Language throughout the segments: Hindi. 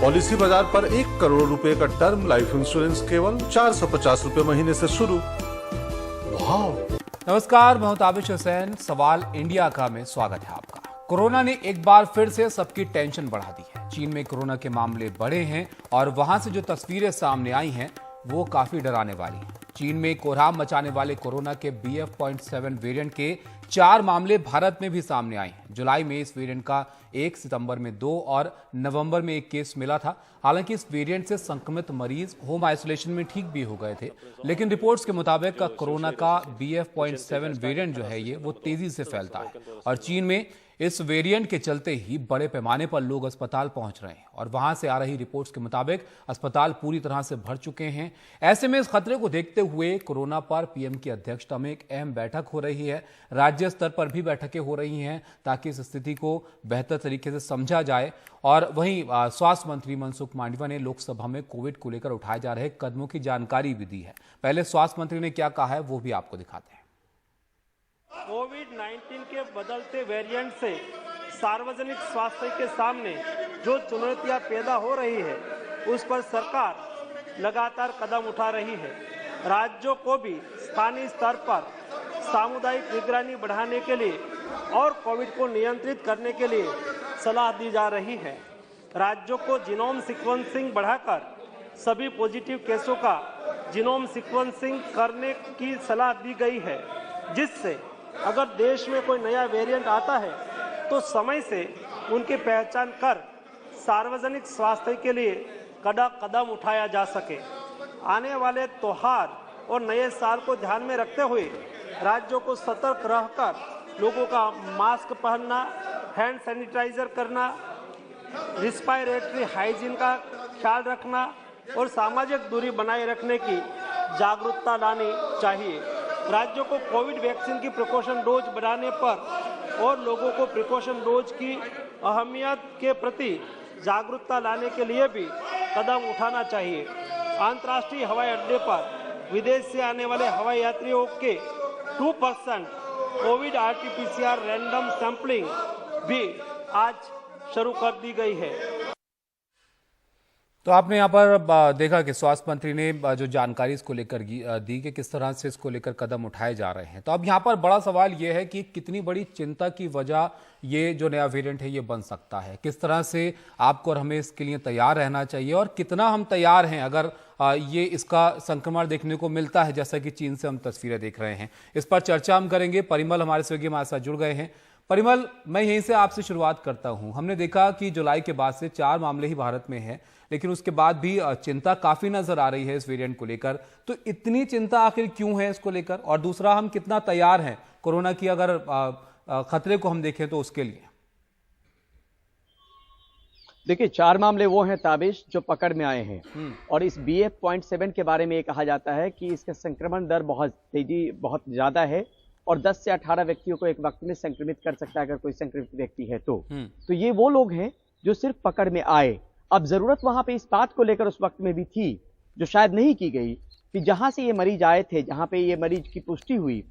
पॉलिसी बाजार पर 1 करोड़ रुपए का टर्म लाइफ इंश्योरेंस केवल 450 रुपए महीने से शुरू। वाव! नमस्कार, मैं हूं ताबिश हुसैन। सवाल इंडिया का में स्वागत है आपका। कोरोना ने एक बार फिर से सबकी टेंशन बढ़ा दी है। चीन में कोरोना के मामले बढ़े हैं और वहां से जो तस्वीरें सामने आई हैं वो काफी डराने वाली हैं। चीन में कोहराम मचाने वाले कोरोना के BF.7 वेरिएंट के 4 मामले भारत में भी सामने आए हैं। जुलाई में इस वेरिएंट का 1 सितंबर में 2 और नवंबर में 1 केस मिला था। हालांकि इस वेरिएंट से संक्रमित मरीज होम आइसोलेशन में ठीक भी हो गए थे, लेकिन रिपोर्ट्स के मुताबिक कोरोना का BF.7 वेरिएंट जो है वो तेजी से फैलता है और चीन में इस वेरिएंट के चलते ही बड़े पैमाने पर लोग अस्पताल पहुंच रहे हैं और वहां से आ रही रिपोर्ट्स के मुताबिक अस्पताल पूरी तरह से भर चुके हैं। ऐसे में इस खतरे को देखते हुए कोरोना पर पीएम की अध्यक्षता में एक अहम बैठक हो रही है। राज्य स्तर पर भी बैठकें हो रही हैं ताकि इस स्थिति को बेहतर तरीके से समझा जाए। और वहीं स्वास्थ्य मंत्री मनसुख मांडविया ने लोकसभा में कोविड को लेकर उठाए जा रहे कदमों की जानकारी भी दी है। पहले स्वास्थ्य मंत्री ने क्या कहा है वो भी आपको दिखाते हैं। कोविड-19 के बदलते वेरिएंट से सार्वजनिक स्वास्थ्य के सामने जो चुनौतियां पैदा हो रही है उस पर सरकार लगातार कदम उठा रही है। राज्यों को भी स्थानीय स्तर पर सामुदायिक निगरानी बढ़ाने के लिए और कोविड को नियंत्रित करने के लिए सलाह दी जा रही है। राज्यों को जीनोम सीक्वेंसिंग बढ़ाकर सभी पॉजिटिव केसों का जीनोम सीक्वेंसिंग करने की सलाह दी गई है, जिससे अगर देश में कोई नया वेरिएंट आता है तो समय से उनकी पहचान कर सार्वजनिक स्वास्थ्य के लिए कड़ा कदम उठाया जा सके। आने वाले त्योहार और नए साल को ध्यान में रखते हुए राज्यों को सतर्क रहकर लोगों का मास्क पहनना, हैंड सैनिटाइजर करना, रिस्पायरेटरी हाइजीन का ख्याल रखना और सामाजिक दूरी बनाए रखने की जागरूकता लानी चाहिए। राज्यों को कोविड वैक्सीन की प्रिकॉशन डोज बढ़ाने पर और लोगों को प्रिकॉशन डोज की अहमियत के प्रति जागरूकता लाने के लिए भी कदम उठाना चाहिए। अंतर्राष्ट्रीय हवाई अड्डे पर विदेश से आने वाले हवाई यात्रियों के 2% कोविड RT-PCR रैंडम सैंपलिंग भी आज शुरू कर दी गई है। तो आपने यहाँ पर देखा कि स्वास्थ्य मंत्री ने जो जानकारी इसको लेकर दी कि किस तरह से इसको लेकर कदम उठाए जा रहे हैं। तो अब यहाँ पर बड़ा सवाल ये है कि कितनी बड़ी चिंता की वजह ये जो नया वेरिएंट है ये बन सकता है। किस तरह से आपको और हमें इसके लिए तैयार रहना चाहिए और कितना हम तैयार हैं अगर ये इसका संक्रमण देखने को मिलता है, जैसा कि चीन से हम तस्वीरें देख रहे हैं। इस पर चर्चा हम करेंगे। परिमल हमारे सहयोगी हमारे साथ जुड़ गए हैं। परिमल, मैं यहीं से आपसे शुरुआत करता हूं। हमने देखा कि जुलाई के बाद से 4 मामले ही भारत में हैं, लेकिन उसके बाद भी चिंता काफी नजर आ रही है इस वेरिएंट को लेकर। तो इतनी चिंता आखिर क्यों है इसको लेकर, और दूसरा हम कितना तैयार हैं कोरोना की अगर खतरे को हम देखें तो उसके लिए? देखिए, 4 मामले वो हैं ताबिश जो पकड़ में आए हैं और इस BF.7 के बारे में ये कहा जाता है कि इसका संक्रमण दर बहुत ज्यादा है और 10 से 18 व्यक्तियों को एक वक्त में संक्रमित कर सकता है अगर कोई संक्रमित व्यक्ति है तो ये वो लोग हैं जो सिर्फ पकड़ में आए। अब जरूरत वहां पे इस बात को लेकर उस वक्त में भी थी जो शायद नहीं की गई कि जहां से ये मरीज आए थे, जहां पे ये मरीज की पुष्टि हुई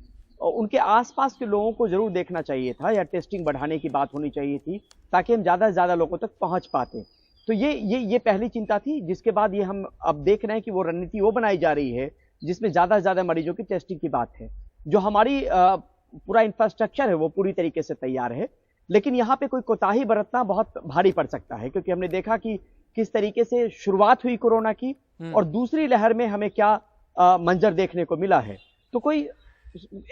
और उनके आसपास के लोगों को जरूर देखना चाहिए था या टेस्टिंग बढ़ाने की बात होनी चाहिए थी ताकि हम ज्यादा से ज्यादा लोगों तक पहुंच पाते। तो ये पहली चिंता थी, जिसके बाद ये हम अब देख रहे हैं कि वो रणनीति वो बनाई जा रही है जिसमें ज्यादा से ज्यादा मरीजों की टेस्टिंग की बात है। जो हमारी पूरा इंफ्रास्ट्रक्चर है वो पूरी तरीके से तैयार है, लेकिन यहाँ पे कोई कोताही बरतना बहुत भारी पड़ सकता है, क्योंकि हमने देखा कि किस तरीके से शुरुआत हुई कोरोना की और दूसरी लहर में हमें क्या मंजर देखने को मिला है। तो कोई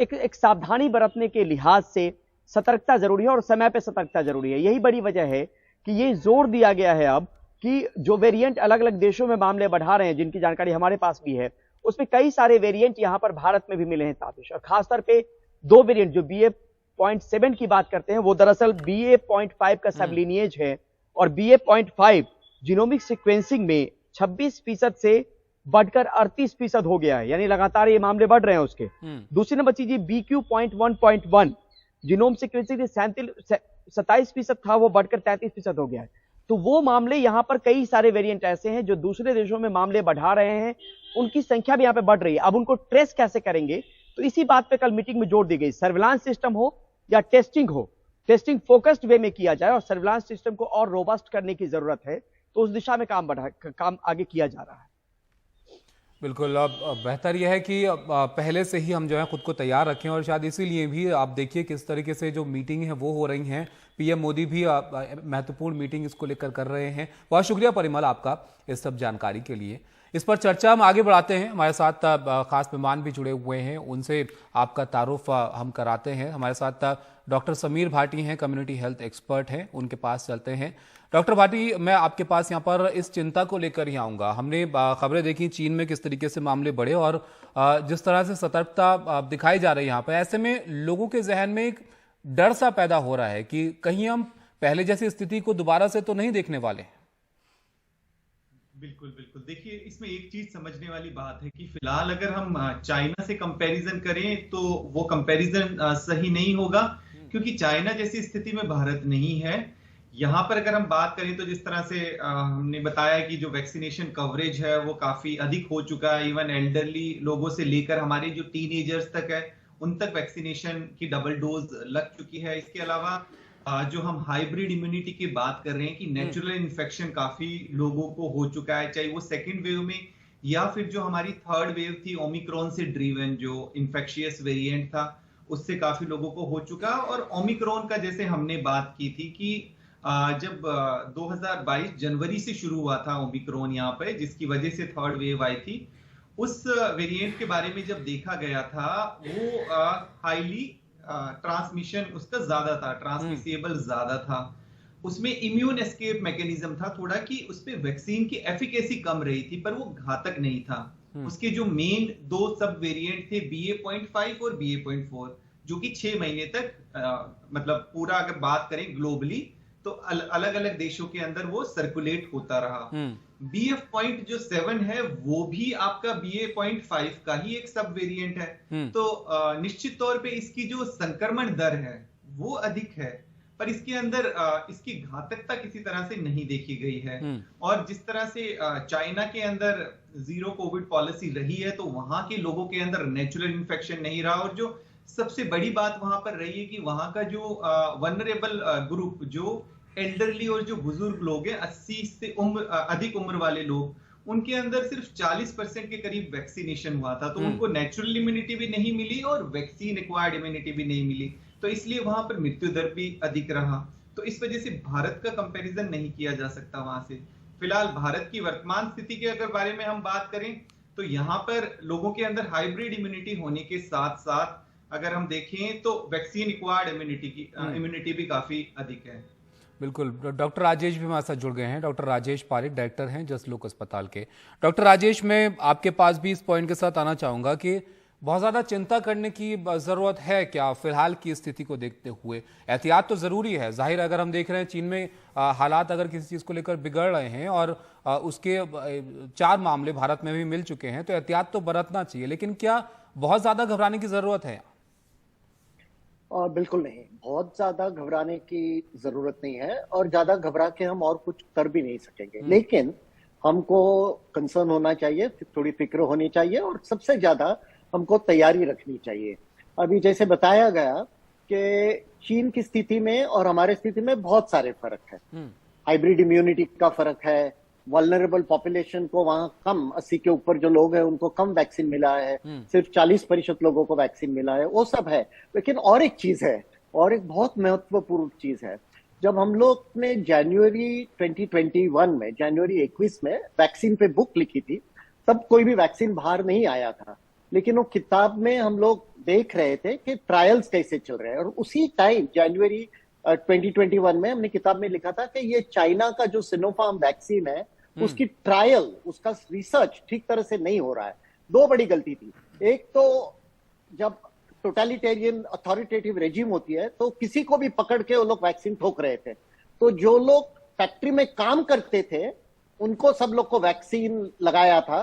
एक सावधानी बरतने के लिहाज से सतर्कता जरूरी है और समय पे सतर्कता जरूरी है। यही बड़ी वजह है कि ये जोर दिया गया है अब कि जो वेरिएंट अलग अलग देशों में मामले बढ़ा रहे हैं, जिनकी जानकारी हमारे पास भी है, उसमें कई सारे वेरिएंट यहाँ पर भारत में भी मिले हैं ताबिश। और खासतौर पे 2 वेरिएंट जो BF.7 की बात करते हैं वो दरअसल BA.5 का सब लीनिएज है और BA.5 जीनोमिक सीक्वेंसिंग में 26% से बढ़कर 38% हो गया है, यानी लगातार ये मामले बढ़ रहे हैं उसके। दूसरी नंबर चीज BQ.1.1 जीनोम सीक्वेंसिंग 27% था, वो बढ़कर 33% हो गया है। तो वो मामले यहाँ पर कई सारे वेरिएंट ऐसे हैं जो दूसरे देशों में मामले बढ़ा रहे हैं, उनकी संख्या भी यहाँ पे बढ़ रही है। अब उनको ट्रेस कैसे करेंगे, तो इसी बात पे कल मीटिंग में जोर दी गई। सर्विलांस सिस्टम हो या टेस्टिंग हो, टेस्टिंग फोकस्ड वे में किया जाए और सर्विलांस सिस्टम को और रोबस्ट करने की जरूरत है। तो उस दिशा में काम आगे किया जा रहा है। बिल्कुल, अब बेहतर यह है कि पहले से ही हम जो है खुद को तैयार रखें, और शायद इसीलिए भी आप देखिए किस तरीके से जो मीटिंग है वो हो रही हैं। पीएम मोदी भी महत्वपूर्ण मीटिंग इसको लेकर कर रहे हैं। बहुत शुक्रिया परिमल आपका इस सब जानकारी के लिए। इस पर चर्चा हम आगे बढ़ाते हैं। हमारे साथ खास मेहमान भी जुड़े हुए हैं, उनसे आपका तारुफ हम कराते हैं। हमारे साथ डॉक्टर समीर भाटी हैं, कम्युनिटी हेल्थ एक्सपर्ट हैं, उनके पास चलते हैं। डॉक्टर भाटी, मैं आपके पास यहाँ पर इस चिंता को लेकर ही आऊँगा। हमने खबरें देखी चीन में किस तरीके से मामले बढ़े और जिस तरह से सतर्कता दिखाई जा रही है यहाँ पर, ऐसे में लोगों के जहन में एक डर सा पैदा हो रहा है कि कहीं हम पहले जैसी स्थिति को दोबारा से तो नहीं देखने वाले हैं। बिल्कुल बिल्कुल, देखिए इसमें एक चीज समझने वाली बात है कि फिलहाल अगर हम चाइना से कंपैरिजन करें तो वो कंपैरिजन सही नहीं होगा, क्योंकि चाइना जैसी स्थिति में भारत नहीं है। यहाँ पर अगर हम बात करें तो जिस तरह से हमने बताया कि जो वैक्सीनेशन कवरेज है वो काफी अधिक हो चुका है। इवन एल्डरली लोगों से लेकर हमारे जो टीनेजर्स तक है उन तक वैक्सीनेशन की डबल डोज लग चुकी है। इसके अलावा जो हम हाइब्रिड इम्यूनिटी की बात कर रहे हैं कि नेचुरल इन्फेक्शन काफी लोगों को हो चुका है, चाहे वो सेकेंड वेव में या फिर जो हमारी थर्ड वेव थी ओमिक्रॉन से ड्रीवन जो इन्फेक्शियस वेरिएंट था उससे काफी लोगों को हो चुका। और ओमिक्रॉन का जैसे हमने बात की थी कि जब 2022 जनवरी से शुरू हुआ था ओमिक्रॉन यहाँ पे, जिसकी वजह से थर्ड वेव आई थी, उस वेरिएंट के बारे में जब देखा गया था वो हाईली ट्रांसमिशन उसका ज्यादा था, ट्रांसमिसेबल ज्यादा था। उसमें इम्यून एस्केप मैकेनिज्म था थोड़ा कि उस पे वैक्सीन की एफिकेसी कम रही थी, पर वो घातक नहीं था। उसके जो मेन दो सब वेरिएंट थे BA.5 और BA.4, जो कि 6 महीने तक मतलब पूरा अगर बात करें ग्लोबली तो अलग अलग देशों के अंदर वो सर्कुलेट होता रहा। BF.7 है वो भी आपका BA.5 का ही एक सब वेरिएंट है। तो निश्चित तौर पे इसकी जो संक्रमण दर है वो अधिक है, पर इसके अंदर इसकी घातकता किसी तरह से नहीं देखी गई है। और जिस तरह से चाइना के अंदर जीरो कोविड पॉलिसी रही है तो वहां के लोगों के अंदर नेचुरल इन्फेक्शन नहीं रहा। और जो सबसे बड़ी बात वहां पर रही है कि वहां का जो वनरेबल ग्रुप, जो एल्डरली और जो बुजुर्ग लोग हैं 80 से अधिक उम्र वाले लोग, उनके अंदर सिर्फ 40% के करीब वैक्सीनेशन हुआ था। तो उनको नेचुरल इम्यूनिटी भी नहीं मिली और वैक्सीन एक्वायर्ड इम्यूनिटी भी नहीं मिली, तो इसलिए वहां पर मृत्यु दर भी अधिक रहा। तो इस वजह से भारत का कंपैरिजन नहीं किया जा सकता वहां से। फिलहाल भारत की वर्तमान स्थिति के अगर बारे में हम बात करें तो यहाँ पर लोगों के अंदर हाइब्रिड इम्यूनिटी होने के साथ साथ अगर हम देखें तो वैक्सीन एक्वायर्ड इम्यूनिटी भी काफी अधिक है। बिल्कुल, डॉक्टर राजेश भी हमारे साथ जुड़ गए हैं। डॉक्टर राजेश पारिक, डायरेक्टर हैं जसलोक अस्पताल के। डॉक्टर राजेश, मैं आपके पास भी इस पॉइंट के साथ आना चाहूंगा कि बहुत ज़्यादा चिंता करने की ज़रूरत है क्या फिलहाल की स्थिति को देखते हुए? एहतियात तो ज़रूरी है, जाहिर है। अगर हम देख रहे हैं चीन में हालात अगर किसी चीज़ को लेकर बिगड़ रहे हैं और उसके 4 मामले भारत में भी मिल चुके हैं, तो एहतियात तो बरतना चाहिए, लेकिन क्या बहुत ज़्यादा घबराने की ज़रूरत है? बिल्कुल नहीं, बहुत ज्यादा घबराने की जरूरत नहीं है और ज्यादा घबरा के हम और कुछ कर भी नहीं सकेंगे। लेकिन हमको कंसर्न होना चाहिए, थोड़ी फिक्र होनी चाहिए और सबसे ज्यादा हमको तैयारी रखनी चाहिए। अभी जैसे बताया गया कि चीन की स्थिति में और हमारे स्थिति में बहुत सारे फर्क है। हाइब्रिड इम्यूनिटी का फर्क है, वल्नरेबल पॉपुलेशन को वहां कम 80 के ऊपर जो लोग हैं उनको कम वैक्सीन मिला है, सिर्फ 40% लोगों को वैक्सीन मिला है, वो सब है। लेकिन और एक चीज है, और एक बहुत महत्वपूर्ण चीज है। जब हम लोग ने जनवरी 2021 में, जनवरी 21 में वैक्सीन पे बुक लिखी थी, तब कोई भी वैक्सीन बाहर नहीं आया था, लेकिन वो किताब में हम लोग देख रहे थे कि ट्रायल्स कैसे चल रहे हैं। और उसी टाइम जनवरी 2021 में हमने किताब में लिखा था कि ये चाइना का जो सिनोफार्म वैक्सीन है उसकी ट्रायल, उसका रिसर्च ठीक तरह से नहीं हो रहा है। 2 बड़ी गलती थी। एक तो जब टोटलिटेरियन अथॉरिटेटिव रेजिम होती है तो किसी को भी पकड़ के वो लोग वैक्सीन ठोक रहे थे। तो जो लोग फैक्ट्री में काम करते थे उनको सब लोग को वैक्सीन लगाया था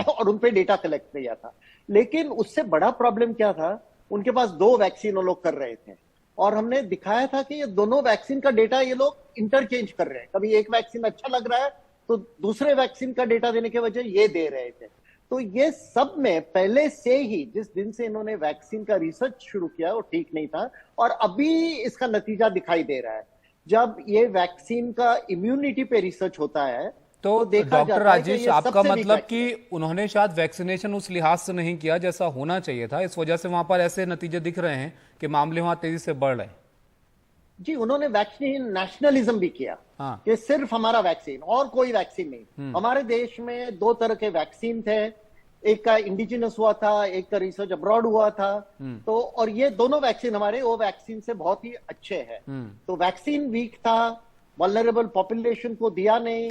और उन पे डेटा कलेक्ट किया था। लेकिन उससे बड़ा प्रॉब्लम क्या था, उनके पास 2 वैक्सीन वो लोग कर रहे थे और हमने दिखाया था कि ये दोनों वैक्सीन का डेटा ये लोग इंटरचेंज कर रहे हैं। कभी एक वैक्सीन अच्छा लग रहा है तो दूसरे वैक्सीन का डेटा देने के वजह ये दे रहे थे। तो ये सब में पहले से ही, जिस दिन से इन्होंने वैक्सीन का रिसर्च शुरू किया वो ठीक नहीं था और अभी इसका नतीजा दिखाई दे रहा है। जब ये वैक्सीन का इम्यूनिटी पे रिसर्च होता है तो देखा डॉक्टर जाता है कि राजेश, ये आपका सबसे मतलब weak कि उन्होंने शायद वैक्सीनेशन उस लिहाज से नहीं किया जैसा होना चाहिए था, इस वजह से वहां पर ऐसे नतीजे दिख रहे हैं कि मामले वहां तेजी से बढ़ रहे हैं। जी, उन्होंने वैक्सीन नेशनलिज्म भी किया हाँ। कि सिर्फ हमारा वैक्सीन और कोई वैक्सीन नहीं। हमारे देश में 2 तरह के वैक्सीन थे, एक का इंडिजिनस हुआ था, एक का रिसर्च अब्रॉड हुआ था। तो और ये दोनों वैक्सीन हमारे वो वैक्सीन से बहुत ही अच्छे हैं। तो वैक्सीन वीक था, वल्नरेबल पॉपुलेशन को दिया नहीं,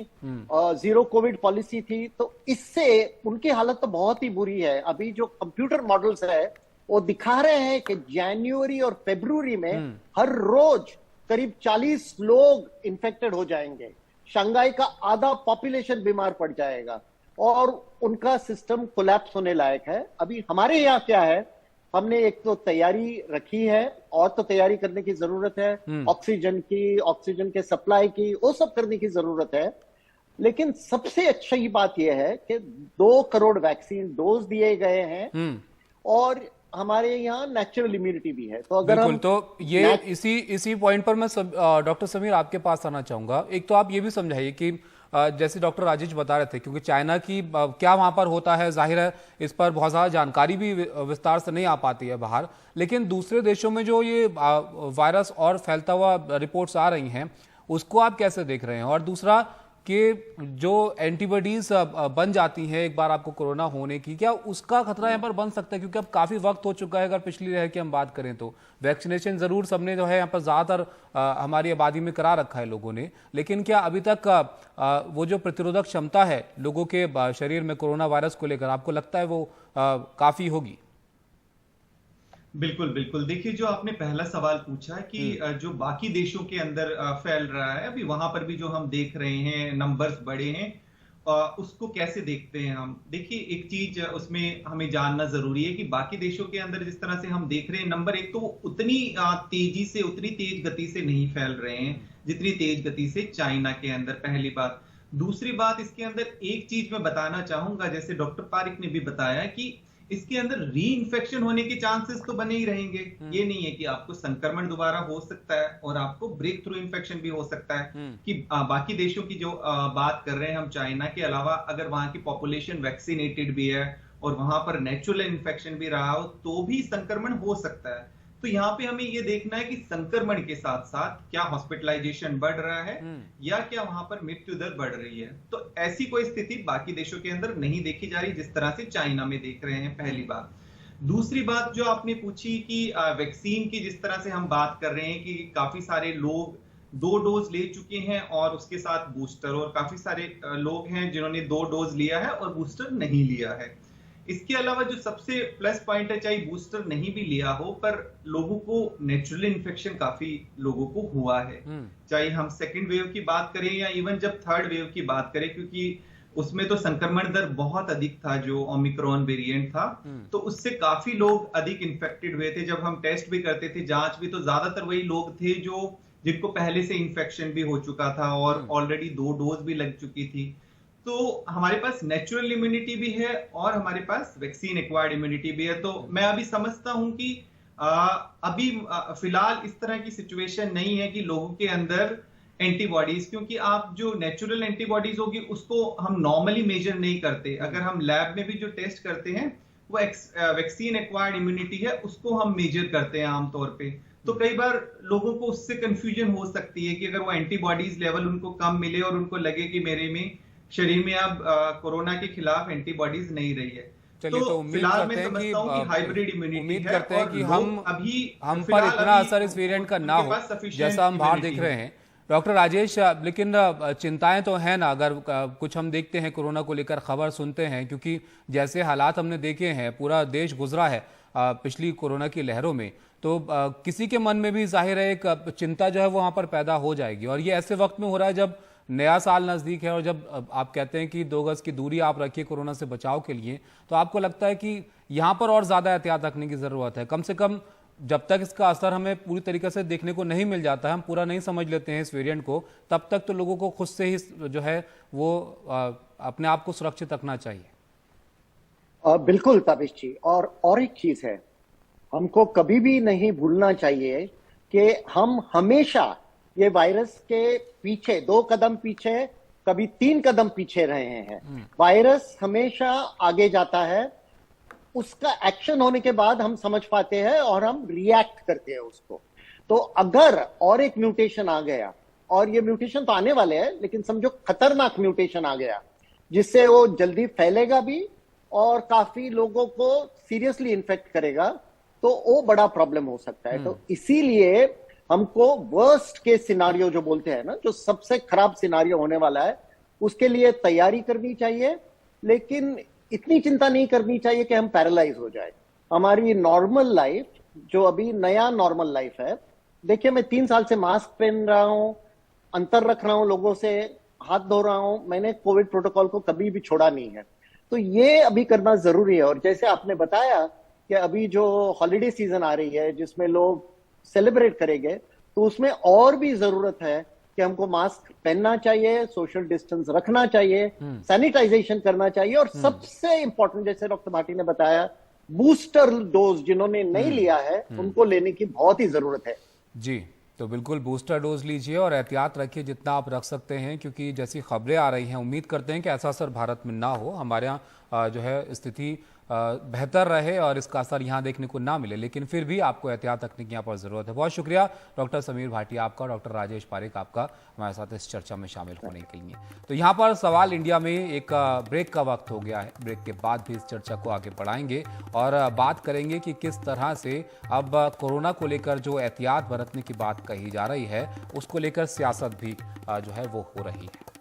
जीरो कोविड पॉलिसी थी, तो इससे उनकी हालत तो बहुत ही बुरी है। अभी जो कंप्यूटर मॉडल्स है वो दिखा रहे हैं कि जनवरी और फरवरी में हर रोज करीब 40 लोग इन्फेक्टेड हो जाएंगे, शंघाई का आधा पॉपुलेशन बीमार पड़ जाएगा और उनका सिस्टम कोलैप्स होने लायक है। अभी हमारे यहाँ क्या है, हमने एक तो तैयारी रखी है और तो तैयारी करने की जरूरत है, ऑक्सीजन की, ऑक्सीजन के सप्लाई की, वो सब करने की जरूरत है। लेकिन सबसे अच्छी बात यह है कि 2 करोड़ वैक्सीन डोज दिए गए हैं और हमारे यहाँ नेचुरल इम्यूनिटी भी है। तो अगर बिल्कुल, हम तो ये इसी पॉइंट पर मैं डॉक्टर समीर आपके पास आना चाहूंगा। एक तो आप ये भी समझाइए कि जैसे डॉक्टर राजेश बता रहे थे, क्योंकि चाइना की क्या वहां पर होता है, जाहिर है इस पर बहुत ज्यादा जानकारी भी विस्तार से नहीं आ पाती है बाहर, लेकिन दूसरे देशों में जो ये वायरस और फैलता हुआ रिपोर्ट्स आ रही हैं, उसको आप कैसे देख रहे हैं? और दूसरा कि जो एंटीबॉडीज बन जाती हैं एक बार आपको कोरोना होने की, क्या उसका खतरा यहाँ पर बन सकता है? क्योंकि अब काफी वक्त हो चुका है, अगर पिछली लहर की हम बात करें तो वैक्सीनेशन जरूर सबने जो है यहाँ पर ज्यादातर हमारी आबादी में करा रखा है लोगों ने, लेकिन क्या अभी तक वो जो प्रतिरोधक क्षमता है लोगों के शरीर में कोरोना वायरस को लेकर, आपको लगता है वो काफी होगी? बिल्कुल बिल्कुल, देखिए जो आपने पहला सवाल पूछा कि जो बाकी देशों के अंदर फैल रहा है, अभी वहां पर भी जो हम देख रहे हैं नंबर्स बड़े हैं, उसको कैसे देखते हैं हम? देखिए एक चीज उसमें हमें जानना जरूरी है कि बाकी देशों के अंदर जिस तरह से हम देख रहे हैं, नंबर एक तो उतनी तेजी से, उतनी तेज गति से नहीं फैल रहे हैं जितनी तेज गति से चाइना के अंदर, पहली बात। दूसरी बात, इसके अंदर एक चीज मैं बताना चाहूंगा, जैसे डॉक्टर पारिक ने भी बताया कि इसके अंदर री इन्फेक्शन होने के चांसेस तो बने ही रहेंगे। ये नहीं है कि आपको संक्रमण दोबारा हो सकता है और आपको ब्रेक थ्रू इन्फेक्शन भी हो सकता है। कि बाकी देशों की जो बात कर रहे हैं हम, चाइना के अलावा अगर वहां की पॉपुलेशन वैक्सीनेटेड भी है और वहां पर नेचुरल इन्फेक्शन भी रहा हो तो भी संक्रमण हो सकता है। तो यहाँ पे हमें ये देखना है कि संक्रमण के साथ साथ क्या हॉस्पिटलाइजेशन बढ़ रहा है या क्या वहां पर मृत्यु दर बढ़ रही है। तो ऐसी कोई स्थिति बाकी देशों के अंदर नहीं देखी जा रही जिस तरह से चाइना में देख रहे हैं, पहली बात। दूसरी बात जो आपने पूछी कि वैक्सीन की जिस तरह से हम बात कर रहे हैं कि काफी सारे लोग 2 डोज ले चुके हैं और उसके साथ बूस्टर, और काफी सारे लोग हैं जिन्होंने 2 डोज लिया है और बूस्टर नहीं लिया है। इसके अलावा जो सबसे प्लस पॉइंट है, चाहे बूस्टर नहीं भी लिया हो पर लोगों को नेचुरल इन्फेक्शन काफी लोगों को हुआ है, चाहे हम सेकेंड वेव की बात करें या इवन जब थर्ड वेव की बात करें, क्योंकि उसमें तो संक्रमण दर बहुत अधिक था जो ओमिक्रॉन वेरिएंट था, तो उससे काफी लोग अधिक इन्फेक्टेड हुए थे। जब हम टेस्ट भी करते थे, जांच भी, तो ज्यादातर वही लोग थे जो जिनको पहले से इन्फेक्शन भी हो चुका था और ऑलरेडी 2 डोज भी लग चुकी थी। तो हमारे पास नेचुरल इम्यूनिटी भी है और हमारे पास वैक्सीन एक्वायर्ड इम्यूनिटी भी है। तो मैं अभी समझता हूं कि अभी फिलहाल इस तरह की सिचुएशन नहीं है कि लोगों के अंदर एंटीबॉडीज, क्योंकि आप जो नेचुरल एंटीबॉडीज होगी उसको हम नॉर्मली मेजर नहीं करते। अगर हम लैब में भी जो टेस्ट करते हैं वो वैक्सीन एक्वायर्ड इम्यूनिटी है, उसको हम मेजर करते हैं आमतौर पे। तो कई बार लोगों को उससे कंफ्यूजन हो सकती है कि अगर वो एंटीबॉडीज लेवल उनको कम मिले और उनको लगे कि मेरे में शरीर में अब कोरोना के खिलाफ एंटीबॉडीज नहीं रही है, चलिए तो उम्मीद करते हैं कि हाइब्रिड इम्यूनिटी उम्मीद करते हैं कि हम पर इतना असर इस वेरिएंट का ना हो जैसा हम बाहर देख रहे हैं। डॉक्टर राजेश, लेकिन चिंताएं तो हैं ना, अगर कुछ हम देखते हैं कोरोना को लेकर खबर सुनते हैं, क्योंकि जैसे हालात हमने देखे हैं, पूरा देश गुजरा है पिछली कोरोना की लहरों में, तो किसी के मन में भी जाहिर है एक चिंता जो है वो वहां पर पैदा हो जाएगी। और ये ऐसे वक्त में हो रहा है जब नया साल नजदीक है और जब आप कहते हैं कि 2 गज की दूरी आप रखिए कोरोना से बचाव के लिए, तो आपको लगता है कि यहां पर और ज्यादा एहतियात रखने की जरूरत है। कम से कम जब तक इसका असर हमें पूरी तरीके से देखने को नहीं मिल जाता है, हम पूरा नहीं समझ लेते हैं इस वेरिएंट को, तब तक तो लोगों को खुद से ही जो है वो अपने आप को सुरक्षित रखना चाहिए। बिल्कुल ताबिश जी, और एक चीज है, हमको कभी भी नहीं भूलना चाहिए कि हम हमेशा ये वायरस के पीछे 2 कदम पीछे कभी 3 कदम पीछे रहे हैं। वायरस हमेशा आगे जाता है, उसका एक्शन होने के बाद हम समझ पाते हैं और हम रिएक्ट करते हैं उसको। तो अगर और एक म्यूटेशन आ गया, और ये म्यूटेशन तो आने वाले हैं, लेकिन समझो खतरनाक म्यूटेशन आ गया जिससे वो जल्दी फैलेगा भी और काफी लोगों को सीरियसली इन्फेक्ट करेगा, तो वो बड़ा प्रॉब्लम हो सकता है। तो इसीलिए हमको वर्स्ट केस सिनारियो जो बोलते हैं ना, जो सबसे खराब सिनारियो होने वाला है, उसके लिए तैयारी करनी चाहिए, लेकिन इतनी चिंता नहीं करनी चाहिए कि हम पैरालाइज हो जाए। हमारी नॉर्मल लाइफ, जो अभी नया नॉर्मल लाइफ है, देखिए मैं 3 साल से मास्क पहन रहा हूं, अंतर रख रहा हूं लोगों से, हाथ धो रहा हूं, मैंने कोविड प्रोटोकॉल को कभी भी छोड़ा नहीं है। तो ये अभी करना जरूरी है। और जैसे आपने बताया कि अभी जो हॉलिडे सीजन आ रही है जिसमें लोग सेलिब्रेट करेंगे, तो उसमें और भी जरूरत है कि हमको मास्क पहनना चाहिए, सोशल डिस्टेंस रखना चाहिए, सैनिटाइजेशन करना चाहिए, और सबसे इंपॉर्टेंट, जैसे डॉक्टर भाटी ने बताया, बूस्टर डोज जिन्होंने नहीं लिया है उनको लेने की बहुत ही जरूरत है। जी, तो बिल्कुल बूस्टर डोज लीजिए और एहतियात रखिए जितना आप रख सकते हैं, क्योंकि जैसी खबरें आ रही हैं, उम्मीद करते हैं कि ऐसा असर भारत में ना हो, हमारे यहाँ जो है स्थिति बेहतर रहे और इसका असर यहाँ देखने को ना मिले, लेकिन फिर भी आपको एहतियात रखने की यहाँ पर जरूरत है। बहुत शुक्रिया डॉक्टर समीर भाटी आपका, डॉक्टर राजेश पारेख आपका हमारे साथ इस चर्चा में शामिल होने के लिए। तो यहाँ पर सवाल इंडिया में एक ब्रेक का वक्त हो गया है। ब्रेक के बाद भी इस चर्चा को आगे बढ़ाएंगे और बात करेंगे कि किस तरह से अब कोरोना को लेकर जो एहतियात बरतने की बात कही जा रही है, उसको लेकर सियासत भी जो है वो हो रही है।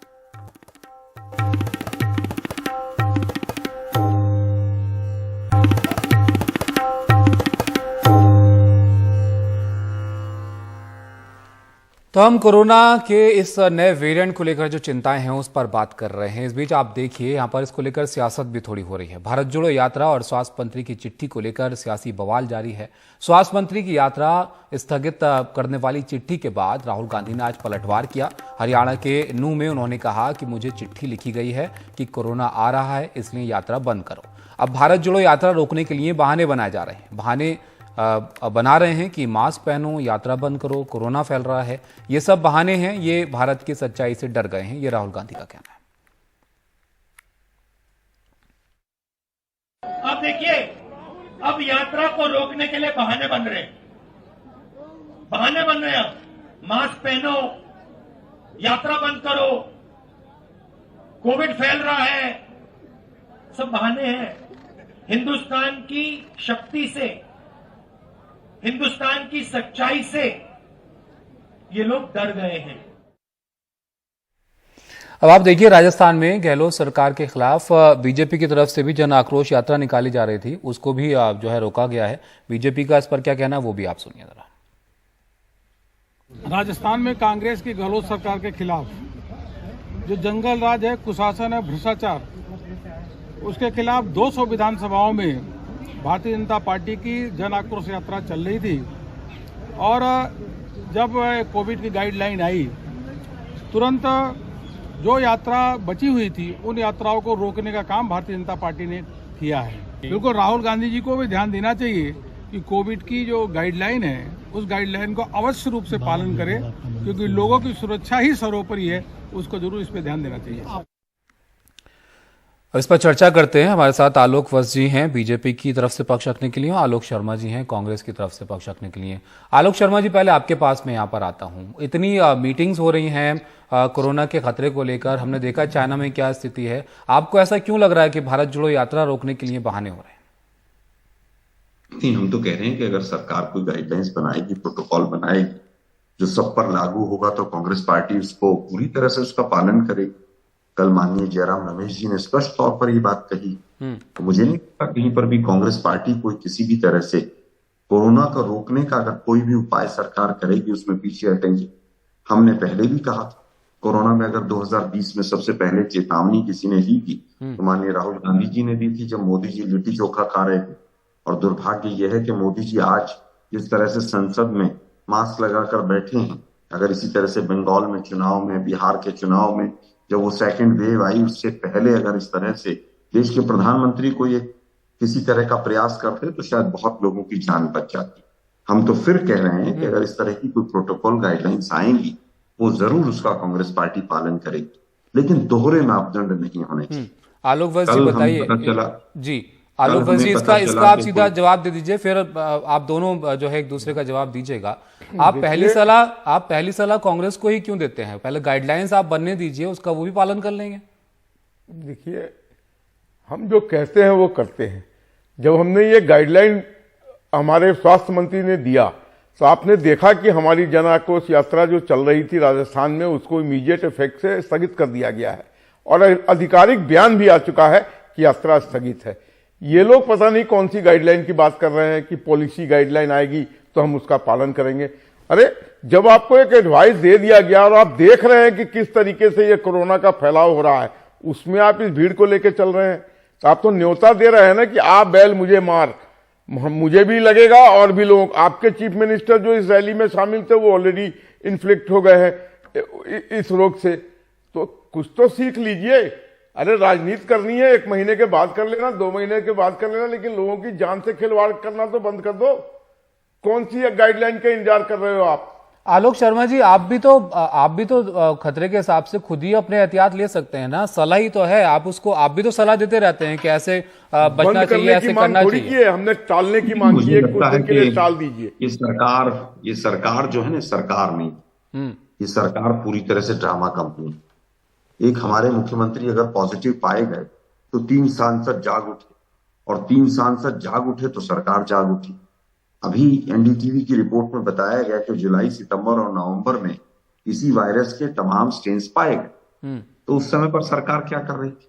तो हम कोरोना के इस नए वेरिएंट को लेकर जो चिंताएं हैं उस पर बात कर रहे हैं। इस बीच आप देखिए यहाँ पर इसको लेकर सियासत भी थोड़ी हो रही है। भारत जोड़ो यात्रा और स्वास्थ्य मंत्री की चिट्ठी को लेकर सियासी बवाल जारी है। स्वास्थ्य मंत्री की यात्रा स्थगित करने वाली चिट्ठी के बाद राहुल गांधी ने आज पलटवार किया। हरियाणा के नूंह में उन्होंने कहा कि मुझे चिट्ठी लिखी गई है कि कोरोना आ रहा है, इसलिए यात्रा बंद करो। अब भारत जोड़ो यात्रा रोकने के लिए बहाने बनाए जा रहे हैं। बहाने बना रहे हैं कि मास्क पहनो, यात्रा बंद करो, कोरोना फैल रहा है। ये सब बहाने हैं, ये भारत की सच्चाई से डर गए हैं, ये राहुल गांधी का कहना है। अब देखिए, अब यात्रा को रोकने के लिए बहाने बन रहे हैं, बहाने बन रहे हैं। मास्क पहनो, यात्रा बंद करो, कोविड फैल रहा है, सब बहाने हैं। हिंदुस्तान की शक्ति से, हिंदुस्तान की सच्चाई से ये लोग डर गए हैं। अब आप देखिए, राजस्थान में गहलोत सरकार के खिलाफ बीजेपी की तरफ से भी जन आक्रोश यात्रा निकाली जा रही थी, उसको भी जो है रोका गया है। बीजेपी का इस पर क्या कहना है वो भी आप सुनिए जरा। राजस्थान में कांग्रेस की गहलोत सरकार के खिलाफ जो जंगल राज है, कुशासन है, भ्रष्टाचार, उसके खिलाफ 200 विधानसभाओं में भारतीय जनता पार्टी की जन आक्रोश यात्रा चल रही थी। और जब कोविड की गाइडलाइन आई, तुरंत जो यात्रा बची हुई थी उन यात्राओं को रोकने का काम भारतीय जनता पार्टी ने किया है। बिल्कुल राहुल गांधी जी को भी ध्यान देना चाहिए कि कोविड की जो गाइडलाइन है उस गाइडलाइन को अवश्य रूप से पालन करें, क्योंकि लोगों की सुरक्षा ही सर्वोपरि है, उसको जरूर इस पर ध्यान देना चाहिए। और इस पर चर्चा करते हैं। हमारे साथ आलोक वत्स जी हैं बीजेपी की तरफ से पक्ष रखने के लिए, आलोक शर्मा जी हैं कांग्रेस की तरफ से पक्ष रखने के लिए। आलोक शर्मा जी, पहले आपके पास मैं यहाँ पर आता हूँ। इतनी मीटिंग्स हो रही हैं कोरोना के खतरे को लेकर, हमने देखा चाइना में क्या स्थिति है, आपको ऐसा क्यों लग रहा है कि भारत जोड़ो यात्रा रोकने के लिए बहाने हो रहे हैं? नहीं, हम तो कह रहे हैं कि अगर सरकार कोई गाइडलाइंस बनाएगी, प्रोटोकॉल बनाएगी जो सब पर लागू होगा, तो कांग्रेस पार्टी उसको पूरी तरह से उसका पालन करेगी। कल माननीय जयराम रमेश जी ने स्पष्ट तौर पर ये बात कही, तो मुझे नहीं लगता कहीं पर भी कांग्रेस पार्टी कोई किसी भी तरह से कोरोना को रोकने का अगर कोई भी उपाय सरकार करेगी उसमें पीछे हटेंगे। हमने पहले भी कहा था, कोरोना में अगर 2020 में सबसे पहले चेतावनी किसी ने दी थी तो माननीय राहुल गांधी जी ने दी थी, जब मोदी जी लिट्टी चोखा खा रहे थे। और दुर्भाग्य यह है कि मोदी जी आज जिस तरह से संसद में मास्क लगाकर बैठे हैं, अगर इसी तरह से बंगाल में चुनाव में, बिहार के चुनाव में जब वो सेकंड वेव आई, उससे पहले अगर इस तरह से देश के प्रधानमंत्री को ये किसी तरह का प्रयास करते तो शायद बहुत लोगों की जान बच जाती। हम तो फिर कह रहे हैं कि अगर इस तरह की कोई प्रोटोकॉल गाइडलाइंस आएंगी, वो जरूर उसका कांग्रेस पार्टी पालन करेगी। लेकिन दोहरे मापदंड नहीं होने चाहिए। आलोक वत्स जी कल हमें बताइए पता चला जी, आलोक वत्स जी हमें इसका पता इसका चला आप कि सीधा कोई- जवाब दे दीजिए, फिर आप दोनों जो है एक दूसरे का जवाब दीजिएगा। आप पहली सलाह कांग्रेस को ही क्यों देते हैं? पहले गाइडलाइंस आप बनने दीजिए, उसका वो भी पालन कर लेंगे। देखिए, हम जो कहते हैं वो करते हैं। जब हमने ये गाइडलाइन हमारे स्वास्थ्य मंत्री ने दिया तो आपने देखा कि हमारी जन आक्रोश यात्रा जो चल रही थी राजस्थान में, उसको इमीडिएट इफेक्ट से स्थगित कर दिया गया है और आधिकारिक बयान भी आ चुका है कि यात्रा स्थगित है। ये लोग पता नहीं कौन सी गाइडलाइन की बात कर रहे हैं कि पॉलिसी गाइडलाइन आएगी तो हम उसका पालन करेंगे। अरे, जब आपको एक एडवाइस दे दिया गया और आप देख रहे हैं कि किस तरीके से ये कोरोना का फैलाव हो रहा है, उसमें आप इस भीड़ को लेकर चल रहे हैं, तो आप तो न्योता दे रहे हैं ना कि आप बैल मुझे मार, मुझे भी लगेगा और भी लोग। आपके चीफ मिनिस्टर जो इस रैली में शामिल थे वो ऑलरेडी इन्फ्लिक्ट हो गए हैं इस रोग से, तो कुछ तो सीख लीजिए। अरे, राजनीति करनी है 1 महीने के बाद कर लेना, 2 महीने के बाद कर लेना, लेकिन लोगों की जान से खिलवाड़ करना तो बंद कर दो। कौन सी गाइडलाइन का इंतजार कर रहे हो आप? आलोक शर्मा जी, आप भी तो खतरे के हिसाब से खुद ही अपने एहतियात ले सकते हैं ना। सलाह ही तो है, आप भी तो सलाह देते रहते हैं कि ऐसे बचना चाहिए, ऐसे करना चाहिए। हमने टालने की मांग की है, कुछ दिन के लिए टाल दीजिए। ये सरकार जो है ना, सरकार नहीं, ये सरकार पूरी तरह से ड्रामा कंपनी। एक हमारे मुख्यमंत्री अगर पॉजिटिव पाए गए तो 3 सांसद जाग उठे, और 3 सांसद जाग उठे तो सरकार जाग उठी। अभी एनडीटीवी की रिपोर्ट में बताया गया कि जुलाई, सितंबर और नवंबर में इसी वायरस के तमाम स्ट्रेन्स पाए गए। तो उस समय पर सरकार क्या कर रही थी?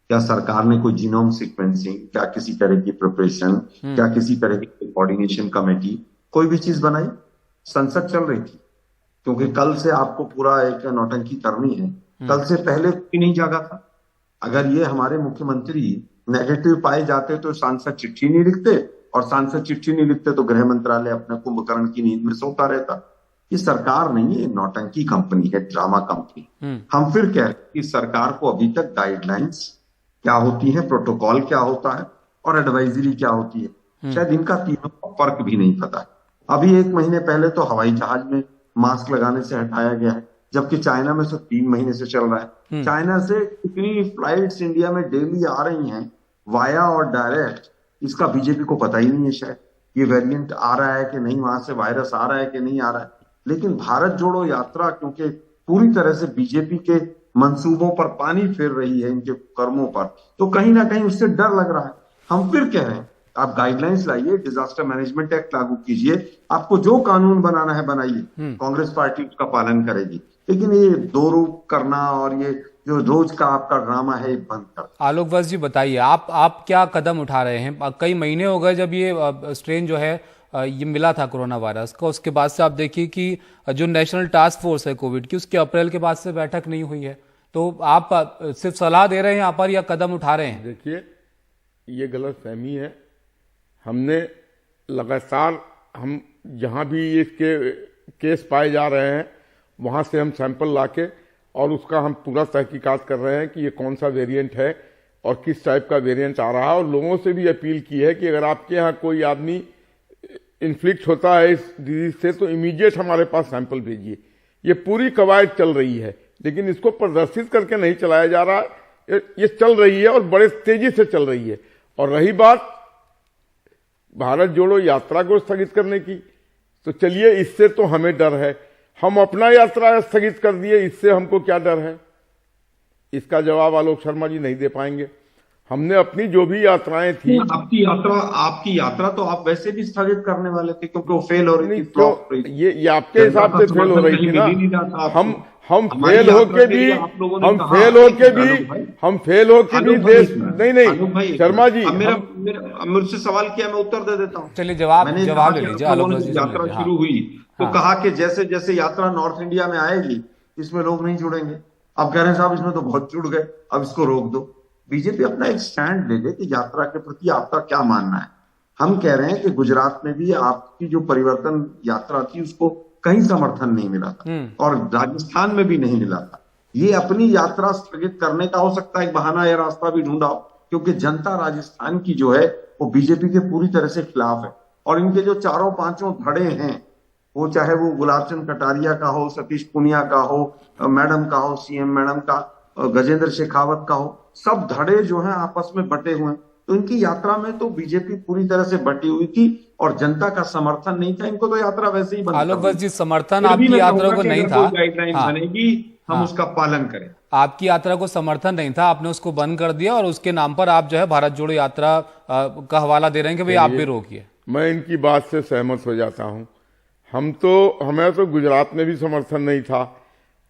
क्या सरकार ने कोई जीनोम सीक्वेंसिंग, क्या किसी तरह की प्रिपरेशन, क्या किसी तरह की कोऑर्डिनेशन कमेटी, कोई भी चीज बनाई? संसद चल रही थी, क्योंकि कल से आपको पूरा एक नौटंकी करनी है। कल से पहले भी नहीं जागा था। अगर ये हमारे मुख्यमंत्री नेगेटिव पाए जाते तो सांसद चिट्ठी नहीं लिखते, और सांसद चिट्ठी नहीं लिखते तो गृह मंत्रालय अपने कुंभकर्ण की नींद में सोता रहता। ये सरकार नहीं है, नौटंकी कंपनी है, ड्रामा कंपनी। हम फिर कह रहे हैं कि सरकार को अभी तक गाइडलाइंस क्या होती है, प्रोटोकॉल क्या होता है और एडवाइजरी क्या होती है, शायद इनका तीनों का फर्क भी नहीं पता है। अभी 1 महीने पहले तो हवाई जहाज में मास्क लगाने से हटाया गया है, जबकि चाइना में से 3 महीने से चल रहा है। चाइना से कितनी फ्लाइट्स इंडिया में डेली आ रही हैं, वाया और डायरेक्ट, इसका बीजेपी को पता ही नहीं है शायद ये वेरिएंट आ रहा है कि नहीं, वहां से वायरस आ रहा है कि नहीं आ रहा है। लेकिन भारत जोड़ो यात्रा क्योंकि पूरी तरह से बीजेपी के मंसूबों पर पानी फेर रही है, इनके कर्मों पर, तो कहीं ना कहीं उससे डर लग रहा है। हम फिर कह रहे हैं, आप गाइडलाइंस लाइए, डिजास्टर मैनेजमेंट एक्ट लागू कीजिए, आपको जो कानून बनाना है बनाइए, कांग्रेस पार्टी उसका पालन करेगी। लेकिन ये दो रूप करना और ये जो रोज का आपका ड्रामा है बंद कर। आलोक वत्स जी बताइए, आप क्या कदम उठा रहे हैं? कई महीने हो गए जब ये स्ट्रेन जो है ये मिला था कोरोना वायरस का, उसके बाद से आप देखिए कि जो नेशनल टास्क फोर्स है कोविड की, उसकी अप्रैल के बाद से बैठक नहीं हुई है। तो आप सिर्फ सलाह दे रहे हैं यहाँ पर या कदम उठा रहे हैं? देखिए, ये गलत फहमी है। हमने लगातार, हम जहाँ भी इसके केस पाए जा रहे हैं वहाँ से हम सैंपल लाके और उसका हम पूरा तहकीकात कर रहे हैं कि ये कौन सा वेरिएंट है और किस टाइप का वेरिएंट आ रहा है। और लोगों से भी अपील की है कि अगर आपके यहाँ कोई आदमी इन्फ्लिक्ट होता है इस डिजीज से तो इमीडिएट हमारे पास सैंपल भेजिए। ये पूरी कवायद चल रही है, लेकिन इसको प्रदर्शित करके नहीं चलाया जा रहा है। ये चल रही है और बड़े तेजी से चल रही है। और रही बात भारत जोड़ो यात्रा को स्थगित करने की, तो चलिए, इससे तो हमें डर है, हम अपना यात्रा स्थगित कर दिए, इससे हमको क्या डर है? इसका जवाब आलोक शर्मा जी नहीं दे पाएंगे। हमने अपनी जो भी यात्राएं थी, आपकी यात्रा तो आप वैसे भी स्थगित करने वाले थे क्योंकि वो फेल हो रही थी। ये आपके हिसाब से फेल हो रही थी ना। हम फेल होके भी देश नहीं शर्मा जी, मुझसे सवाल किया, मैं उत्तर दे देता हूँ। चलिए, जवाब ले लीजिए आलोक वत्स जी। यात्रा शुरू हुई तो कहा कि जैसे जैसे यात्रा नॉर्थ इंडिया में आएगी इसमें लोग नहीं जुड़ेंगे। अब कह रहे हैं साहब इसमें तो बहुत जुड़ गए, अब इसको रोक दो। बीजेपी अपना एक स्टैंड ले ले कि यात्रा के प्रति आपका क्या मानना है। हम कह रहे हैं कि गुजरात में भी आपकी जो परिवर्तन यात्रा थी उसको कहीं समर्थन नहीं मिला था और राजस्थान में भी नहीं मिला था। ये अपनी यात्रा स्थगित करने का हो सकता है एक बहाना या रास्ता भी ढूंढा, क्योंकि जनता राजस्थान की जो है वो बीजेपी के पूरी तरह से खिलाफ है। और इनके जो 4-5 धड़े हैं, वो चाहे वो गुलाब चंद कटारिया का हो, सतीश पुनिया का हो, मैडम का हो, सीएम मैडम का, गजेंद्र शेखावत का हो, सब धड़े जो हैं आपस में बटे हुए हैं। तो इनकी यात्रा में तो बीजेपी पूरी तरह से बटी हुई थी और जनता का समर्थन नहीं था। इनको तो यात्रा वैसे ही बंद आलोक करनी वत्स जी, समर्थन फिर भी आपकी मैं यात्रा कहूंगा को कि नहीं अगर था। कोई गाइडलाइन हाँ। बनेगी हम उसका पालन करें। आपकी यात्रा को समर्थन नहीं था, आपने उसको बंद कर दिया और उसके नाम पर आप जो है भारत जोड़ो यात्रा का हवाला दे रहे हैं कि भाई आप भी रोकिए। मैं इनकी बात से सहमत हो जाता हूं। हमें तो गुजरात में भी समर्थन नहीं था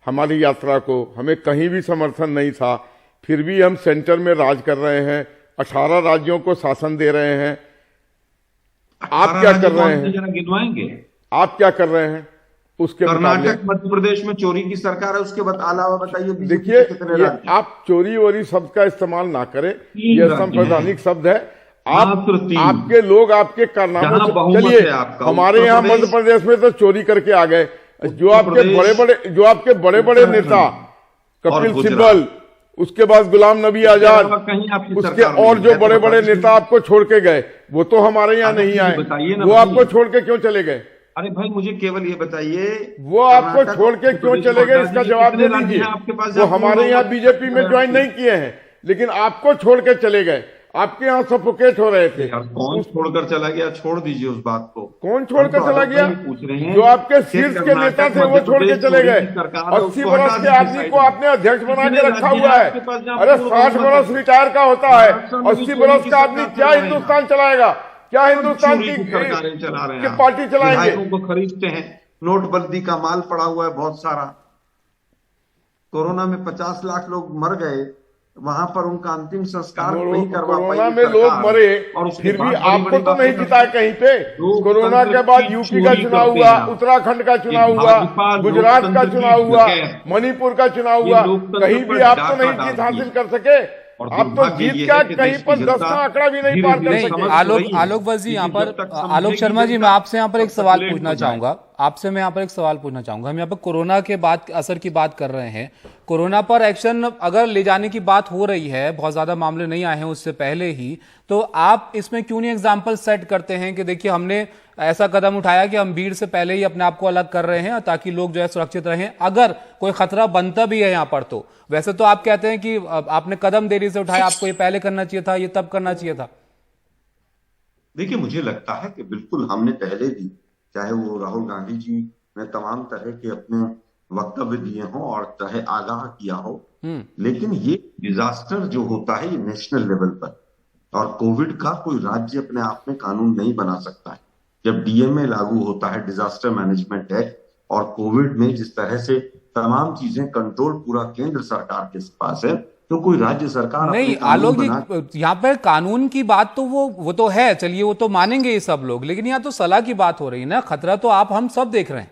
हमारी यात्रा को, हमें कहीं भी समर्थन नहीं था, फिर भी हम सेंटर में राज कर रहे हैं, 18 राज्यों को शासन दे रहे हैं। आप क्या कर रहे हैं? जरा गिनवाएंगे आप क्या कर रहे हैं उसके कर्नाटक मध्य प्रदेश में चोरी की सरकार है, उसके अलावा बताइए देखिए, ये आप चोरी वोरी शब्द का इस्तेमाल ना करें, ये संवैधानिक शब्द है। आपके लोग आपके कारनामों से, चलिए हमारे यहाँ मध्य प्रदेश में तो चोरी करके आ गए। जो आपके बड़े बड़े नेता कपिल सिब्बल, उसके बाद गुलाम नबी आजाद, उसके और जो बड़े बड़े नेता आपको छोड़ के गए, वो तो हमारे यहाँ नहीं आए। वो आपको छोड़ के क्यों चले गए? अरे भाई मुझे केवल ये बताइए, वो आपको छोड़ के क्यों चले गए, इसका जवाब दे दीजिए। वो हमारे यहाँ बीजेपी में ज्वाइन नहीं किए हैं, लेकिन आपको छोड़ के चले गए। आपके यहाँ सफोकेट हो रहे थे। कौन छोड़कर चला गया? छोड़ दीजिए उस बात को। कौन छोड़कर चला गया? पूछ रहे हैं जो आपके शीर्ष के नेता थे वो छोड़ के चले गए। 80 बरस के आदमी को आपने अध्यक्ष बना के रखा हुआ है। अरे 60 बरस रिटायर का होता है, 80 बरस का आदमी क्या हिंदुस्तान चलाएगा? क्या हिंदुस्तान की सरकारें चला रहे हैं? पार्टी चलाएंगे? को खरीदते हैं, नोटबंदी का माल पड़ा हुआ है बहुत सारा। कोरोना में 50 लाख लोग मर गए, वहां पर उनका अंतिम संस्कार नहीं करवा पाई। कोरोना में लोग मरे और फिर भी आपको तो नहीं जिताया कहीं पे। कोरोना के बाद यूपी का चुनाव हुआ, उत्तराखंड का चुनाव हुआ, गुजरात का चुनाव हुआ, मणिपुर का चुनाव हुआ, कहीं भी आप तो नहीं जीत हासिल कर सके। आप तो जीत क्या कहीं पर 10 का आंकड़ा भी नहीं पार कर सके। आलोक वत्स जी, यहाँ पर आलोक शर्मा जी, मैं आपसे यहाँ पर एक सवाल पूछना चाहूंगा। हम यहाँ पर कोरोना के बाद असर की बात कर रहे हैं। कोरोना पर एक्शन अगर ले जाने की बात हो रही है, बहुत ज्यादा मामले नहीं आए हैं उससे पहले ही, तो आप इसमें क्यों नहीं एग्जाम्पल सेट करते हैं कि देखिए हमने ऐसा कदम उठाया कि हम भीड़ से पहले ही अपने आप को अलग कर रहे हैं ताकि लोग जो है सुरक्षित रहें, अगर कोई खतरा बनता भी है यहाँ पर। तो वैसे तो आप कहते हैं कि आपने कदम देरी से उठाया, आपको ये पहले करना चाहिए था, ये तब करना चाहिए था। देखिए, मुझे लगता है कि बिल्कुल हमने पहले भी, चाहे वो राहुल गांधी जी ने तमाम तरह के अपने वक्तव्य दिए हों और चाहे आगाह किया हो, लेकिन ये डिजास्टर जो होता है ये नेशनल लेवल पर, और कोविड का कोई राज्य अपने आप में कानून नहीं बना सकता है। जब डीएमए लागू होता है, डिजास्टर मैनेजमेंट एक्ट, और कोविड में जिस तरह से तमाम चीजें कंट्रोल पूरा केंद्र सरकार के पास है, तो कोई राज्य सरकार नहीं। आलोक जी, यहाँ पर कानून की बात तो वो तो है, चलिए वो तो मानेंगे ये सब लोग, लेकिन यहाँ तो सलाह की बात हो रही है ना। खतरा तो हम सब देख रहे हैं।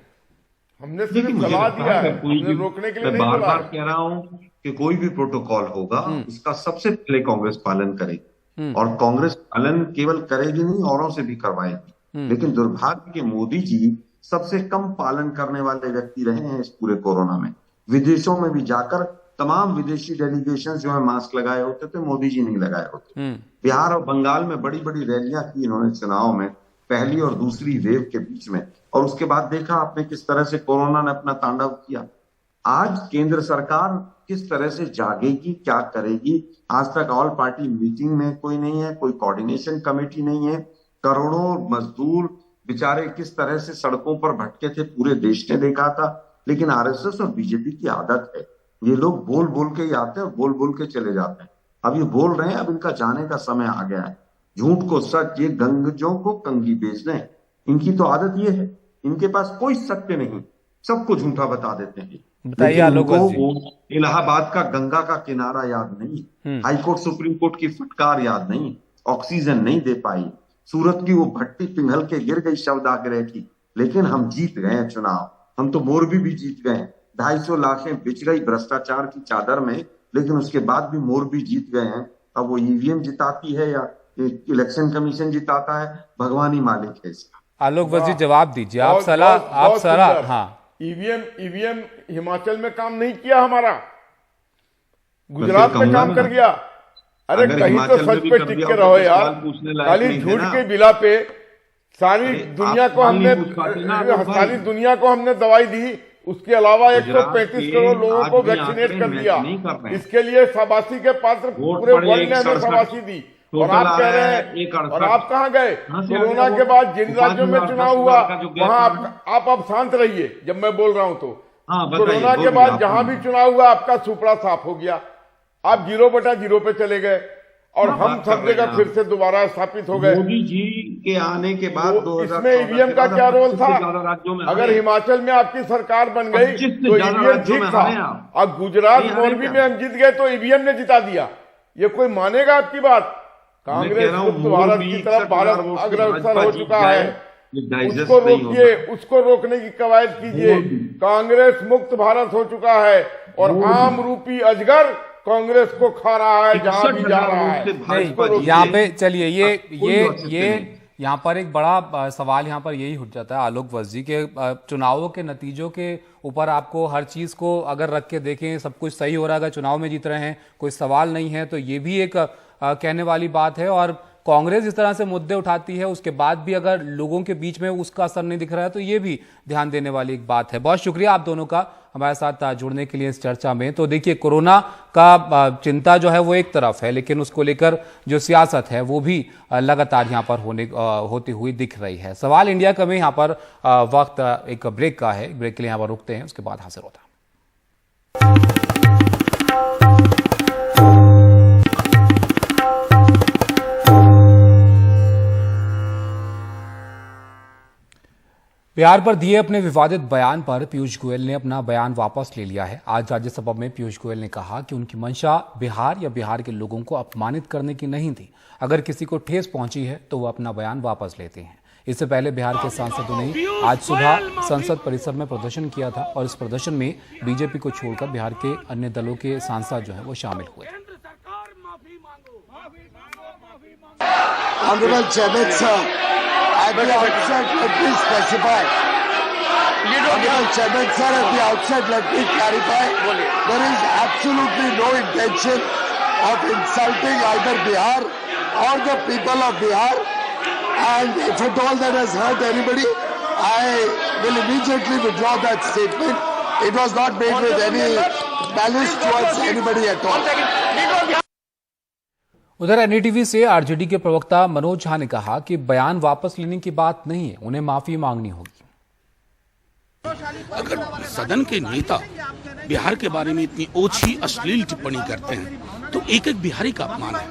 हमने सिर्फ सलाह दिया है, हमने रोकने के लिए नहीं बोला। बार कह रहा हूं कि कोई भी प्रोटोकॉल होगा उसका सबसे पहले कांग्रेस पालन करेगी, और कांग्रेस पालन केवल करेगी नहीं, औरों से भी करवाएगी। लेकिन दुर्भाग्य के मोदी जी सबसे कम पालन करने वाले व्यक्ति रहे हैं इस पूरे कोरोना में। विदेशों में भी जाकर तमाम विदेशी डेलीगेशन जो है मास्क लगाए होते थे, मोदी जी नहीं लगाए होते। बिहार और बंगाल में बड़ी बड़ी रैलियां की इन्होंने चुनाव में, पहली और दूसरी वेव के बीच में, और उसके बाद देखा आपने किस तरह से कोरोना ने अपना तांडव किया। आज केंद्र सरकार किस तरह से जागेगी, क्या करेगी? आज तक ऑल पार्टी मीटिंग में कोई नहीं है, कोई कोऑर्डिनेशन कमेटी नहीं है। करोड़ों मजदूर बेचारे किस तरह से सड़कों पर भटके थे, पूरे देश ने देखा था। लेकिन आरएसएस और बीजेपी की आदत है, ये लोग बोल बोल के ही आते हैं और बोल बोल के चले जाते हैं। अब ये बोल रहे हैं, अब इनका जाने का समय आ गया है। झूठ को सच, ये गंगजों को कंगी बेच दें, इनकी तो आदत ये है। इनके पास कोई सत्य नहीं, सबको झूठा बता देते हैं। बताइए आलोक जी। इलाहाबाद का गंगा का किनारा याद नहीं, हाईकोर्ट सुप्रीम कोर्ट की फटकार याद नहीं, ऑक्सीजन नहीं दे पाई, सूरत की वो भट्टी पिघल के गिर गई शवदाह की, लेकिन हम जीत गए हैं चुनाव। हम तो मोरबी भी जीत गए, 250 लाशें बिछ गई भ्रष्टाचार की चादर में, लेकिन उसके बाद भी मोरबी जीत गए हैं। अब वो ईवीएम जिताती है या इलेक्शन कमीशन जिताता है, भगवान ही मालिक है इसका। आलोक वत्स जी, जवाब दीजिए। आप सलाह। हाँ, ईवीएम हिमाचल में काम नहीं किया, हमारा गुजरात में काम कर गया। अरे कहीं तो सच पे टिक के रहो यार, खाली झूठ के बिला पे सारी दुनिया को हमने दवाई दी, उसके अलावा गुजरात 135 के करोड़ लोगों आज को भी वैक्सीनेट आंकड़े कर मैच दिया। नहीं कर रहे हैं। इसके लिए शाबाशी के पात्र वोट पूरे पड़े वर्ल्ड ने हमें 167, शाबाशी दी। और टोटल आप आ कह रहा रहे है हैं 168। और आप कहाँ गए? कहाँ से आ कोरोना गया के वो? बाद जिन 5,000 राज्यों में चुनाव 10,000 हुआ का जो गैप वहां है। आप अब शांत रहिए जब मैं बोल रहा हूं तो। हाँ, बताइए, कोरोना के बोलिए बाद आप। जहां भी चुनाव हुआ आपका सुपड़ा साफ हो गया। आप 0/0 पे चले गए और क्या हम बात कर सब रहे जगह हैं फिर आप? से दोबारा स्थापित हो गए। मोदी जी के आने के बाद तो 2014 इसमें ईवीएम का क्या रोल था? अगर हिमाचल में आपकी सरकार बन गई 25 से तो ज्यादा ईवीएम राज्यों ठीक में था। हारे आप। अब गुजरात नहीं हारे मोरबी क्या? में हम जीत गए तो ईवीएम ने जिता दिया। ये कोई मानेगा आपकी बात? कांग्रेस मुक्त भारत की तरफ भारत अग्रसर हो चुका है। उसको रोकिए, उसको रोकने की कवायद कीजिए। कांग्रेस मुक्त भारत हो चुका है और आम रूपी अजगर कांग्रेस को खा रहा है जहां भी जा रहा है। नहीं, यहाँ पे चलिए ये यहाँ पर एक बड़ा सवाल यहाँ पर यही उठ जाता है आलोक वत्स जी के चुनावों के नतीजों के ऊपर आपको हर चीज को अगर रख के देखें सब कुछ सही हो रहा है, अगर चुनाव में जीत रहे हैं कोई सवाल नहीं है, तो ये भी एक कहने वाली बात है। और कांग्रेस इस तरह से मुद्दे उठाती है उसके बाद भी अगर लोगों के बीच में उसका असर नहीं दिख रहा है तो ये भी ध्यान देने वाली एक बात है। बहुत शुक्रिया आप दोनों का हमारे साथ जुड़ने के लिए इस चर्चा में। तो देखिए, कोरोना का चिंता जो है वो एक तरफ है, लेकिन उसको लेकर जो सियासत है वो भी लगातार यहाँ पर होती हुई दिख रही है। सवाल इंडिया का में यहाँ पर वक्त एक ब्रेक का है, ब्रेक के लिए यहाँ पर रुकते हैं, उसके बाद हाजिर होता है। बिहार पर दिए अपने विवादित बयान पर पीयूष गोयल ने अपना बयान वापस ले लिया है। आज राज्यसभा में पीयूष गोयल ने कहा कि उनकी मंशा बिहार या बिहार के लोगों को अपमानित करने की नहीं थी। अगर किसी को ठेस पहुंची है तो वो अपना बयान वापस लेते हैं। इससे पहले बिहार के सांसदों ने आज सुबह संसद परिसर में प्रदर्शन किया था और इस प्रदर्शन में बीजेपी को छोड़कर बिहार के अन्य दलों के सांसद जो है वो शामिल हुए। At the outset, let me specify. Honorable Chairman, sir, at the outset, let me clarify. There is absolutely no intention of insulting either Bihar or the people of Bihar. And if at all that has hurt anybody, I will immediately withdraw that statement. It was not made with any malice towards anybody at all. उधर एनडीटीवी से आरजेडी के प्रवक्ता मनोज झा ने कहा कि बयान वापस लेने की बात नहीं है, उन्हें माफी मांगनी होगी। अगर सदन के नेता बिहार के बारे में इतनी ओछी अश्लील टिप्पणी करते हैं तो एक एक बिहारी का अपमान है,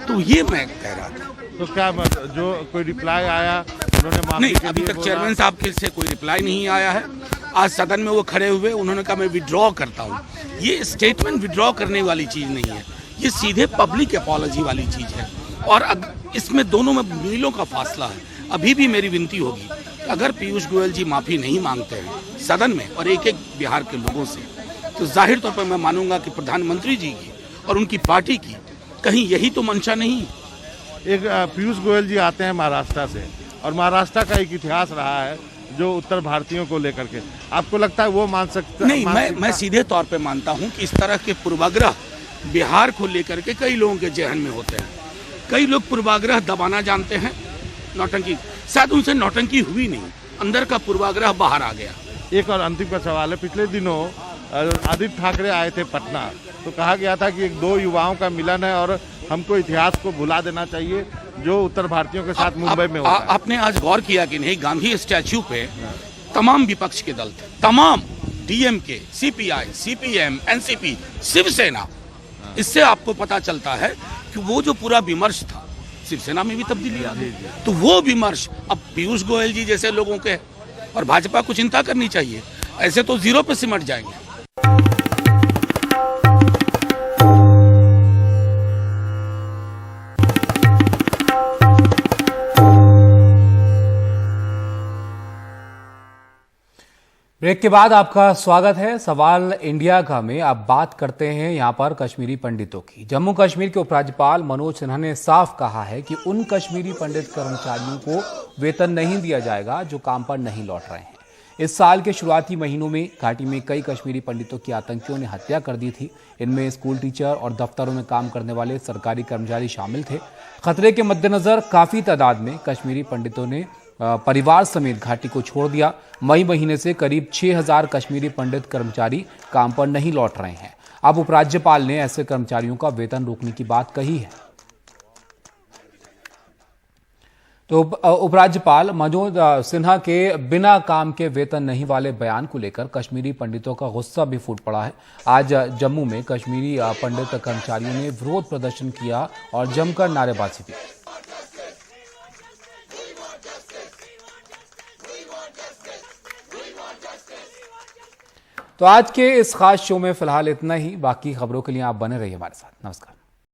तो ये मैं कह रहा था। तो क्या जो कोई रिप्लाई आया उन्होंने माफी नहीं, अभी तक चेयरमैन साहब के से कोई रिप्लाई नहीं आया है। आज सदन में वो खड़े हुए, उन्होंने कहा मैं विड्रॉ करता हूँ। ये स्टेटमेंट विड्रॉ करने वाली चीज नहीं है, ये सीधे पब्लिक अपॉलॉजी वाली चीज है। और इसमें दोनों में मीलों का फासला है। अभी भी मेरी विनती होगी, अगर पीयूष गोयल जी माफी नहीं मांगते हैं सदन में और एक एक बिहार के लोगों से, तो जाहिर तौर पर मैं मानूंगा कि प्रधानमंत्री जी की और उनकी पार्टी की कहीं यही तो मंशा नहीं। एक पीयूष गोयल जी आते हैं महाराष्ट्र से और महाराष्ट्र का एक इतिहास रहा है जो उत्तर भारतीयों को लेकर के, आपको लगता है वो मान सकते? नहीं, मैं सीधे तौर पे मानता हूं कि इस तरह के पूर्वाग्रह बिहार को लेकर के कई लोगों के जहन में होते हैं। कई लोग पूर्वाग्रह दबाना जानते हैं, नौटंकी, शायद उनसे नौटंकी हुई नहीं, अंदर का पूर्वाग्रह बाहर आ गया। एक और अंतिम का सवाल है, पिछले दिनों आदित्य ठाकरे आए थे पटना, तो कहा गया था कि एक दो युवाओं का मिलन है और हमको इतिहास को भुला देना चाहिए जो उत्तर भारतीयों के साथ मुंबई में होता है। आपने आज गौर किया कि नहीं, गांधी स्टैच्यू पे तमाम विपक्ष के दल थे, तमाम DMK, CPI, CPM, NCP, Shiv Sena. इससे आपको पता चलता है कि वो जो पूरा विमर्श था, शिवसेना में भी तब्दीली आ गई। तो वो विमर्श अब पीयूष गोयल जी जैसे लोगों के, और भाजपा को चिंता करनी चाहिए, ऐसे तो जीरो पे सिमट जाएंगे। ब्रेक के बाद आपका स्वागत है सवाल इंडिया का में। अब बात करते हैं यहां पर कश्मीरी पंडितों की। जम्मू कश्मीर के उपराज्यपाल मनोज सिन्हा ने साफ कहा है कि उन कश्मीरी पंडित कर्मचारियों को वेतन नहीं दिया जाएगा जो काम पर नहीं लौट रहे हैं। इस साल के शुरुआती महीनों में घाटी में कई कश्मीरी पंडितों की आतंकियों ने हत्या कर दी थी। इनमें स्कूल टीचर और दफ्तरों में काम करने वाले सरकारी कर्मचारी शामिल थे। खतरे के मद्देनजर काफी तादाद में कश्मीरी पंडितों ने परिवार समेत घाटी को छोड़ दिया। मई महीने से करीब 6000 कश्मीरी पंडित कर्मचारी काम पर नहीं लौट रहे हैं। अब उपराज्यपाल ने ऐसे कर्मचारियों का वेतन रोकने की बात कही है। तो उपराज्यपाल मनोज सिन्हा के बिना काम के वेतन नहीं वाले बयान को लेकर कश्मीरी पंडितों का गुस्सा भी फूट पड़ा है। आज जम्मू में कश्मीरी पंडित कर्मचारियों ने विरोध प्रदर्शन किया और जमकर नारेबाजी की। तो आज के इस खास शो में फिलहाल इतना ही। बाकी खबरों के लिए आप बने रहिए हमारे साथ। नमस्कार।